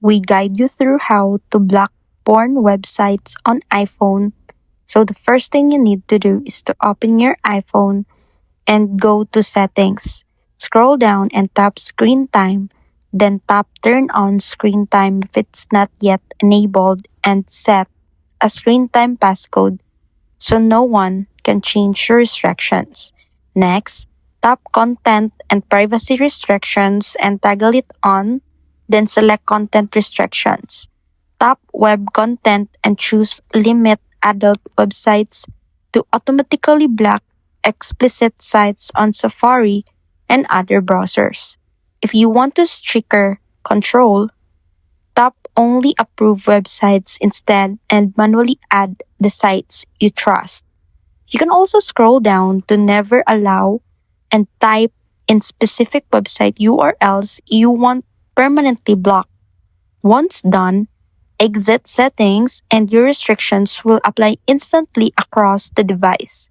We guide you through how to block porn websites on iPhone. So the first thing you need to do is to open your iPhone and go to Settings. Scroll down and tap Screen Time. Then tap Turn on Screen Time if it's not yet enabled and set a screen time passcode so no one can change your restrictions. Next, tap Content and Privacy Restrictions and toggle it on, then select Content Restrictions. Tap Web Content and choose Limit Adult Websites to automatically block explicit sites on Safari and other browsers. If you want to stricter control, tap only approve websites instead and manually add the sites you trust. You can also scroll down to never allow and type in specific website URLs you want permanently blocked. Once done, exit settings and your restrictions will apply instantly across the device.